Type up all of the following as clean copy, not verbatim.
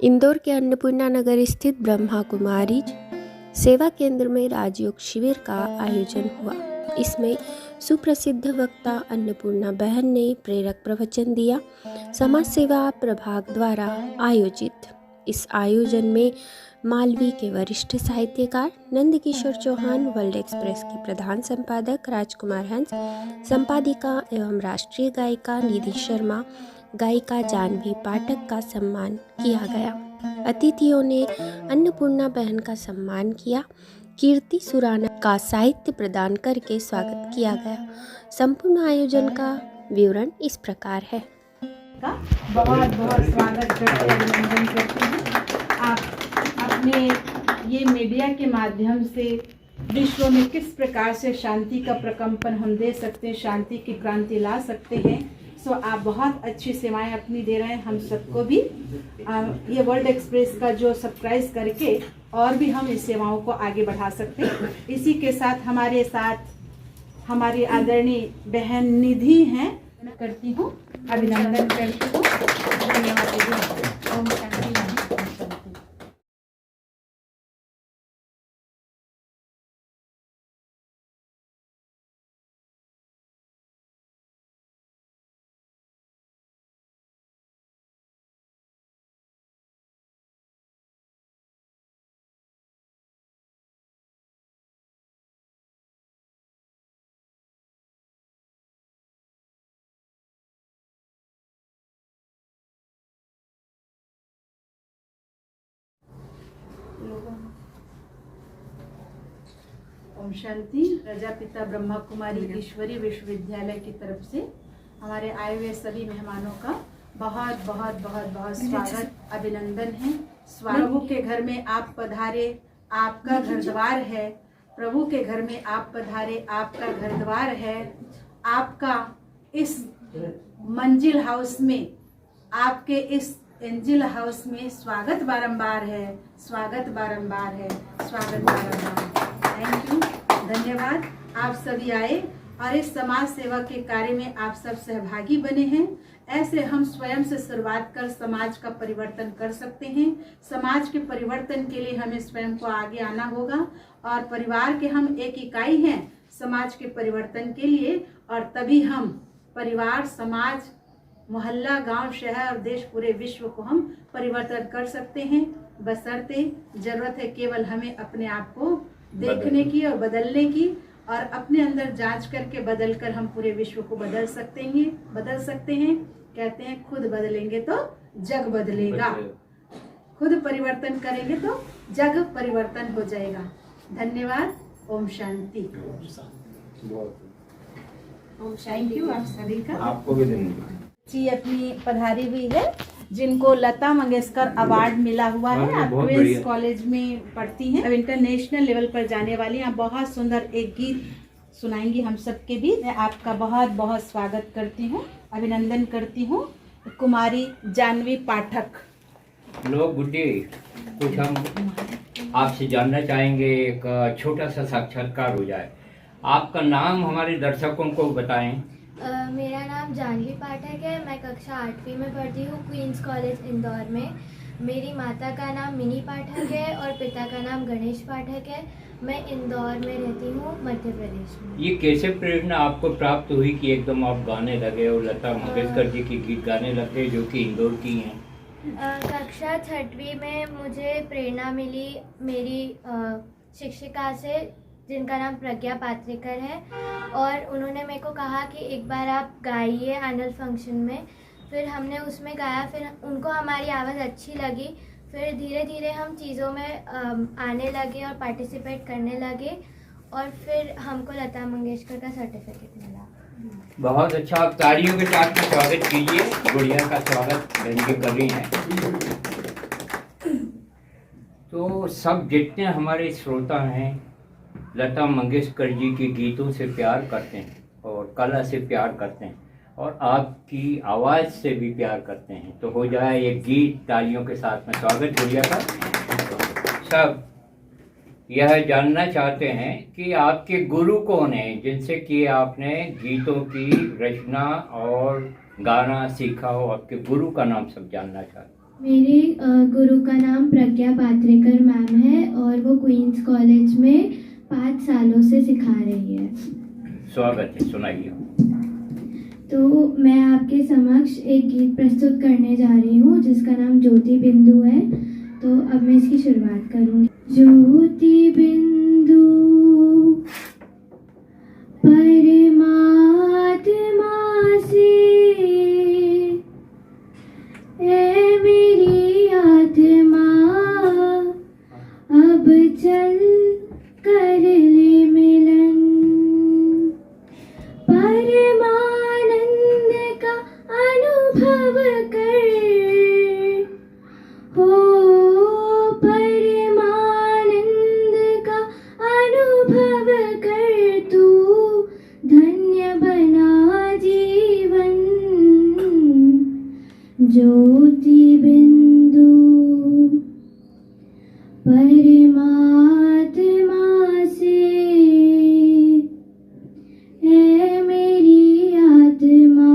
इंदौर के अन्नपूर्णा नगर स्थित ब्रह्मा कुमारी सेवा केंद्र में राजयोग शिविर का आयोजन हुआ। इसमें सुप्रसिद्ध वक्ता अन्नपूर्णा बहन ने प्रेरक प्रवचन दिया। समाज सेवा प्रभाग द्वारा आयोजित इस आयोजन में मालवी के वरिष्ठ साहित्यकार नंदकिशोर चौहान, वर्ल्ड एक्सप्रेस के प्रधान संपादक राजकुमार हंस, संपादिका एवं राष्ट्रीय गायिका निधि शर्मा, गायिका जानवी पाठक का सम्मान किया गया। अतिथियों ने अन्नपूर्णा बहन का सम्मान किया। कीर्ति सुराना का साहित्य प्रदान करके स्वागत किया गया। संपूर्ण आयोजन का विवरण इस प्रकार है। का बहुत बहुत स्वागत करते हैं, अभिनंदन करते हैं। आप अपने ये मीडिया के माध्यम से विश्व में किस प्रकार से शांति का प्रकंपन हम दे सकते हैं, शांति की क्रांति ला सकते हैं। सो आप बहुत अच्छी सेवाएं अपनी दे रहे हैं। हम सबको भी ये वर्ल्ड एक्सप्रेस का जो सब्सक्राइब करके और भी हम इस सेवाओं को आगे बढ़ा सकते हैं। इसी के साथ हमारे साथ हमारी आदरणीय बहन निधि हैं, करती हूँ, अभिनंदन करती हूँ। धन्यवाद दीदी। ओम शांति। ओम शांति। प्रजापिता ब्रह्मा कुमारी ईश्वरी विश्वविद्यालय की तरफ से हमारे आए हुए सभी मेहमानों का बहुत बहुत बहुत बहुत स्वागत, अभिनंदन है। प्रभु के घर में आप पधारे, आपका घर द्वार है। प्रभु के घर में आप पधारे, आपका घर द्वार है। आपका इस मंजिल हाउस में, आपके इस एंजिल हाउस में स्वागत बारंबार है, स्वागत बारंबार है, स्वागत बारंबार। थैंक यू, धन्यवाद। आप सभी आए और इस समाज सेवा के कार्य में आप सब सहभागी बने हैं। ऐसे हम स्वयं से शुरुआत कर समाज का परिवर्तन कर सकते हैं। समाज के परिवर्तन के लिए हमें स्वयं को आगे आना होगा और परिवार के हम एक इकाई हैं समाज के परिवर्तन के लिए, और तभी हम परिवार, समाज, मोहल्ला, गांव, शहर और देश, पूरे विश्व को हम परिवर्तन कर सकते हैं। बशर्ते जरूरत है केवल हमें अपने आप को देखने की और बदलने की, और अपने अंदर जांच करके बदल कर हम पूरे विश्व को बदल सकते हैं। कहते हैं खुद बदलेंगे तो जग बदलेगा, खुद परिवर्तन करेंगे तो जग परिवर्तन हो जाएगा। धन्यवाद। ओम शांति। ओम थैंक यू आप सभी का। आपको भी धन्यवाद। जी अपनी पधारी हुई है, जिनको लता मंगेशकर अवार्ड मिला हुआ है। आप क्वींस कॉलेज में पढ़ती हैं, अब इंटरनेशनल लेवल पर जाने वाली हैं। आप बहुत सुंदर एक गीत सुनाएंगी हम सबके बीच। मैं आपका बहुत बहुत स्वागत करती हूँ, अभिनंदन करती हूँ। कुमारी जानवी पाठक। लोग बुड्ढे, कुछ हम आपसे जानना चाहेंगे, एक छोटा सा साक्षात्कार हो जाए। आपका नाम हमारे दर्शकों को बताएं। मेरा नाम जानवी पाठक है। मैं कक्षा 8वीं में पढ़ती हूँ क्वींस कॉलेज इंदौर में। मेरी माता का नाम मिनी पाठक है और पिता का नाम गणेश पाठक है। मैं इंदौर में रहती हूँ, मध्य प्रदेश में। ये कैसे प्रेरणा आपको प्राप्त हुई कि एकदम आप गाने लगे और लता मंगेशकर जी की गीत गाने लगे जो कि इंदौर की हैं? कक्षा 6वीं में मुझे प्रेरणा मिली मेरी शिक्षिका से, जिनका नाम प्रज्ञा पात्रेकर है, और उन्होंने मेरे को कहा कि एक बार आप गाइए एनुअल फंक्शन में। फिर हमने उसमें गाया, फिर उनको हमारी आवाज़ अच्छी लगी। फिर धीरे धीरे हम चीज़ों में आने लगे और पार्टिसिपेट करने लगे, और फिर हमको लता मंगेशकर का सर्टिफिकेट मिला। बहुत अच्छा। आप तालियों के साथ स्वागत कीजिए। गुड़िया का स्वागत बहन कर रही हैं। तो सब जितने हमारे श्रोता हैं लता मंगेशकर जी के गीतों से प्यार करते हैं और कला से प्यार करते हैं और आपकी आवाज़ से भी प्यार करते हैं। तो हो जाए ये गीत तालियों के साथ में स्वागत गुड़िया का। सब यह जानना चाहते हैं कि आपके गुरु कौन हैं, जिनसे कि आपने गीतों की रचना और गाना सीखा हो। आपके गुरु का नाम सब जानना चाहते हैं। मेरे गुरु का नाम प्रज्ञा पात्रेकर मैम है और वो क्वींस कॉलेज में 5 सालों से सिखा रही है। स्वागत है, सुनाइए। तो मैं आपके समक्ष एक गीत प्रस्तुत करने जा रही हूँ जिसका नाम ज्योति बिंदु है। तो अब मैं इसकी शुरुआत करूँगी। ज्योति बिंदु परमात्मा से है मेरी आत्मा, अब चल कर ले मिलन। परमानंद का अनुभव कर, हो परमानंद का अनुभव कर, तू धन्य बना जीवन। ज्योति बिंदु परमात्मा से है मेरी आत्मा,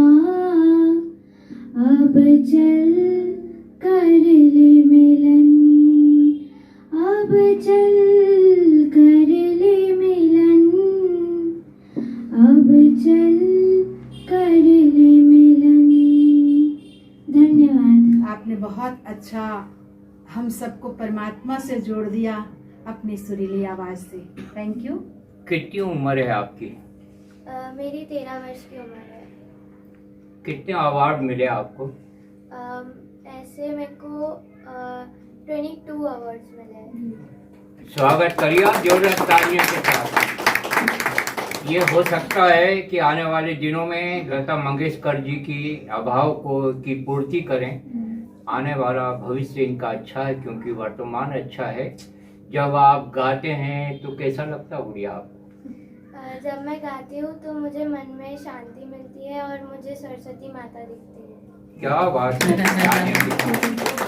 अब चल कर ले मिलन। अब चल कर ले मिलन, अब चल कर ले मिलन। धन्यवाद। आपने बहुत अच्छा हम सबको परमात्मा से जोड़ दिया अपनी सुरीली आवाज से। Thank you. कितनी उम्र है आपकी? मेरी 13 वर्ष की उम्र है। कितने अवार्ड मिले आपको? ऐसे मेरे को 22 अवार्ड्स मिले हैं। स्वागत करिए आप जोरदार तालियों के साथ। ये हो सकता है कि आने वाले दिनों में लता मंगेशकर जी की अभाव की पूर्ति करें। आने वाला भविष्य इनका अच्छा है क्योंकि वर्तमान अच्छा है। जब आप गाते हैं तो कैसा लगता है गुड़िया आपको? जब मैं गाती हूँ तो मुझे मन में शांति मिलती है और मुझे सरस्वती माता दिखती है। क्या बात है।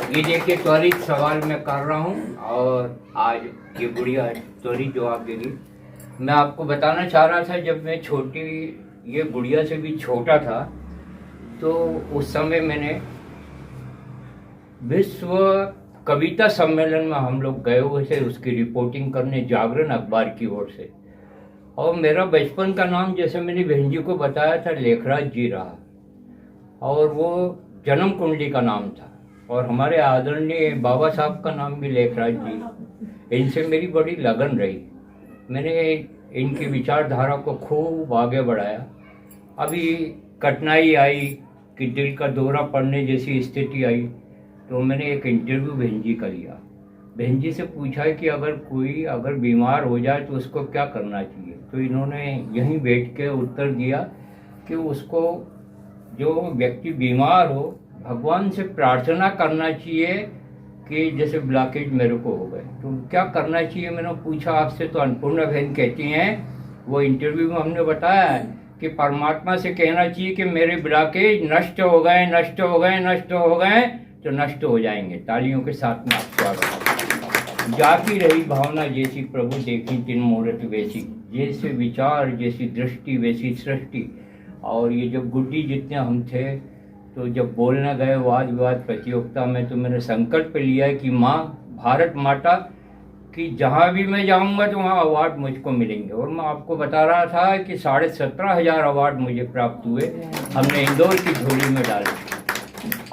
ये देखिए त्वरित सवाल मैं कर रहा हूँ और आज ये गुड़िया त्वरित जवाब देगी। मैं आपको बताना चाह रहा था, जब मैं छोटी, ये गुड़िया से भी छोटा था, तो उस समय मैंने विश्व कविता सम्मेलन में हम लोग गए हुए थे उसकी रिपोर्टिंग करने, जागरण अखबार की ओर से। और मेरा बचपन का नाम, जैसे मैंने बहन जी को बताया था, लेखराज जी रहा और वो जन्म कुंडली का नाम था। और हमारे आदरणीय बाबा साहब का नाम भी लेखराज जी। इनसे मेरी बड़ी लगन रही। मैंने इनकी विचारधारा को खूब आगे बढ़ाया। अभी कठिनाई आई कि दिल का दौरा पड़ने जैसी स्थिति आई तो मैंने एक इंटरव्यू बहन जी का लिया। बहन जी से पूछा कि अगर बीमार हो जाए तो उसको क्या करना चाहिए। तो इन्होंने यहीं बैठ के उत्तर दिया कि उसको, जो व्यक्ति बीमार हो, भगवान से प्रार्थना करना चाहिए कि जैसे ब्लॉकेज मेरे को हो गए तो क्या करना चाहिए। मैंने पूछा आपसे, तो अन्नपूर्णा बहन कहती हैं, वो इंटरव्यू में हमने बताया है कि परमात्मा से कहना चाहिए कि मेरे ब्लॉकेज नष्ट हो गए, नष्ट हो गए, नष्ट हो गए, तो नष्ट हो जाएंगे। तालियों के साथ में आप स्वागत। जाती रही भावना जैसी, प्रभु देखी तीन मूर्त वैसी, जैसे विचार जैसी दृष्टि वैसी सृष्टि। और ये जब गुड्डी जितने हम थे तो जब बोलने गए वाद विवाद प्रतियोगिता में, तो मैंने संकल्प लिया है कि माँ, भारत माता कि जहाँ भी मैं जाऊँगा तो वहाँ अवार्ड मुझको मिलेंगे। और मैं आपको बता रहा था कि 17,500 अवार्ड मुझे प्राप्त हुए, हमने इंदौर की झोली में डाले।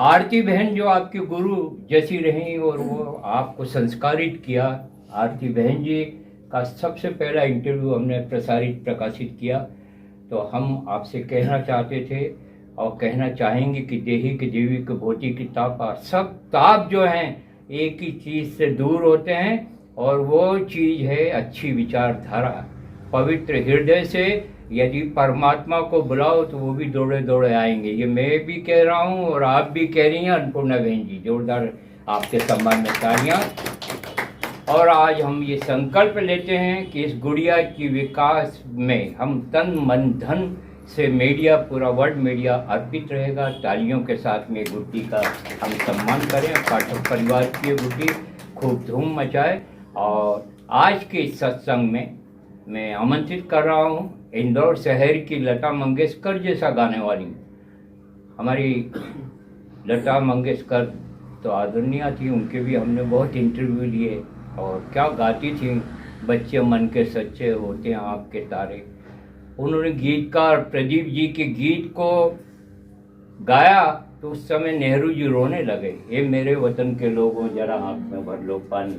आरती बहन जो आपकी गुरु जैसी रही और वो आपको संस्कारित किया, आरती बहन जी का सबसे पहला इंटरव्यू हमने प्रकाशित किया। तो हम आपसे कहना चाहते थे और कहना चाहेंगे कि देही की देवी के भौतिक की ताप, सब ताप जो हैं एक ही चीज़ से दूर होते हैं और वो चीज़ है अच्छी विचारधारा। पवित्र हृदय से यदि परमात्मा को बुलाओ तो वो भी दौड़े दौड़े आएंगे। ये मैं भी कह रहा हूँ और आप भी कह रही हैं अन्नपूर्णा बहन जी। जोरदार आपके सम्मान में तालियां। और आज हम ये संकल्प लेते हैं कि इस गुड़िया की विकास में हम तन मन धन से, मीडिया, पूरा वर्ल्ड मीडिया अर्पित रहेगा। तालियों के साथ में गुड्डी का हम सम्मान करें। पाठक परिवार की गुड्डी खूब धूम मचाए। और आज के इस सत्संग में मैं आमंत्रित कर रहा हूँ इंदौर शहर की लता मंगेशकर जैसा गाने वाली, हमारी लता मंगेशकर तो आदरणीय थी, उनके भी हमने बहुत इंटरव्यू लिए और क्या गाती थी, बच्चे मन के सच्चे होते हैं आपके तारे। उन्होंने गीतकार प्रदीप जी के गीत को गाया तो उस समय नेहरू जी रोने लगे, ये मेरे वतन के लोगों जरा आँख में भर लो पानी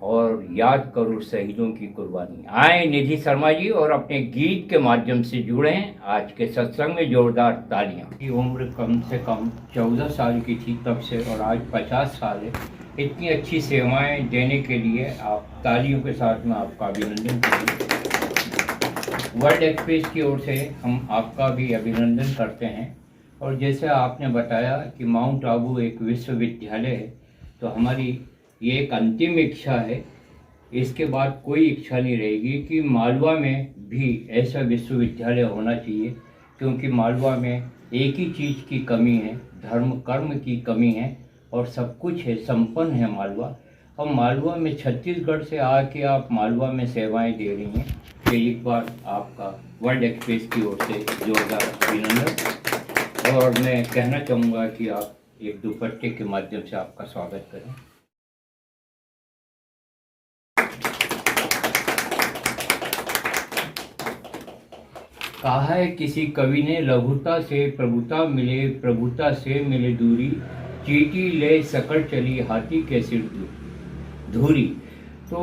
और याद करो शहीदों की कुर्बानी। आए निधि शर्मा जी और अपने गीत के माध्यम से जुड़े हैं आज के सत्संग में। जोरदार तालियां। की उम्र कम से कम 14 साल की थी तब से और आज 50 साल है। इतनी अच्छी सेवाएं देने के लिए आप तालियों के साथ में आपका अभिनंदन करें। वर्ल्ड एक्सप्रेस की ओर से हम आपका भी अभिनंदन करते हैं। और जैसे आपने बताया कि माउंट आबू एक विश्वविद्यालय है, तो हमारी ये एक अंतिम इच्छा है, इसके बाद कोई इच्छा नहीं रहेगी कि मालवा में भी ऐसा विश्वविद्यालय होना चाहिए, क्योंकि मालवा में एक ही चीज़ की कमी है, धर्म कर्म की कमी है और सब कुछ है, संपन्न है मालवा। और मालवा में छत्तीसगढ़ से आके आप मालवा में सेवाएं दे रही हैं, तो एक बार आपका वर्ल्ड एक्सप्रेस की ओर से जोरदार अभिनंदन। और मैं कहना चाहूँगा कि आप एक दुपट्टे के माध्यम से आपका स्वागत करें। कहा है किसी कवि ने, लघुता से प्रभुता मिले, प्रभुता से मिले दूरी, चींटी ले सकड़ चली हाथी के सिर धूरी। तो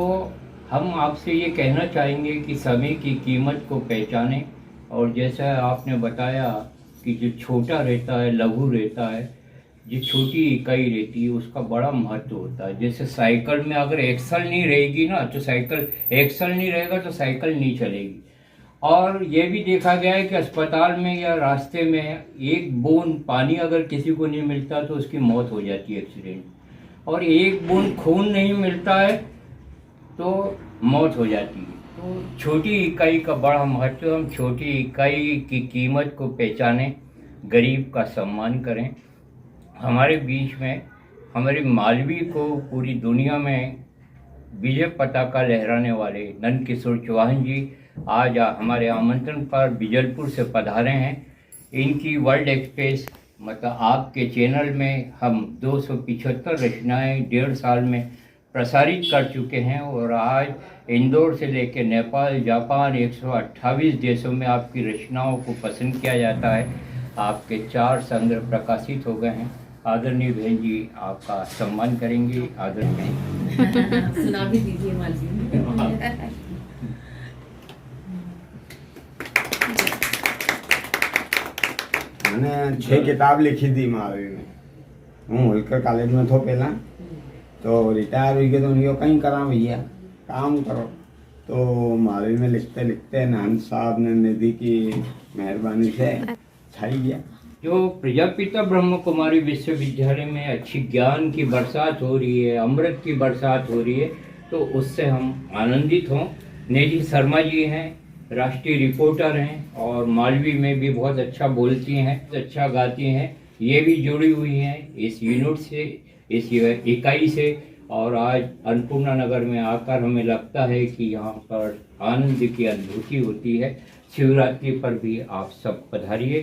हम आपसे ये कहना चाहेंगे कि समय की कीमत को पहचानें। और जैसा आपने बताया कि जो छोटा रहता है, लघु रहता है, जो छोटी इकाई रहती है, उसका बड़ा महत्व होता है। जैसे साइकिल में अगर एक्सल नहीं रहेगी ना, तो साइकिल एक्सल नहीं रहेगा तो साइकिल नहीं चलेगी। और ये भी देखा गया है कि अस्पताल में या रास्ते में एक बूंद पानी अगर किसी को नहीं मिलता तो उसकी मौत हो जाती है एक्सीडेंट, और एक बूंद खून नहीं मिलता है तो मौत हो जाती है। तो छोटी इकाई का बड़ा महत्व, हम छोटी इकाई की कीमत को पहचानें, गरीब का सम्मान करें। हमारे बीच में हमारे मालवी को पूरी दुनिया में विजय पताका लहराने वाले नंदकिशोर चौहान जी आज हमारे आमंत्रण पर बिजलपुर से पधारे हैं। इनकी वर्ल्ड एक्सप्रेस मतलब आपके चैनल में हम 275 रचनाएं 1.5 साल में प्रसारित कर चुके हैं और आज इंदौर से लेकर नेपाल, जापान 128 देशों में आपकी रचनाओं को पसंद किया जाता है। आपके 4 संग्रह प्रकाशित हो गए हैं। आदरणीय बहन जी आपका सम्मान करेंगे। आदरणीय सुना भी दीजिए मालवी। मैंने 6 किताब लिखी थी मालवी में। हूँ होलकर कॉलेज में थो पहला, तो रिटायर हुई गए तो उन्हें कहीं करा भैया काम करो, तो मालवी में लिखते लिखते नान साहब ने निधि की मेहरबानी से छाई गया। जो प्रजापिता ब्रह्म कुमारी विश्वविद्यालय में अच्छी ज्ञान की बरसात हो रही है, अमृत की बरसात हो रही है, तो उससे हम आनंदित हों। निधि शर्मा जी हैं, राष्ट्रीय रिपोर्टर हैं और मालवी में भी बहुत अच्छा बोलती हैं, अच्छा गाती हैं। ये भी जुड़ी हुई हैं इस यूनिट से, इस इकाई से। और आज अन्नपूर्णा नगर में आकर हमें लगता है कि यहाँ पर आनंद की अनुभूति होती है। शिवरात्रि पर भी आप सब पधारिए।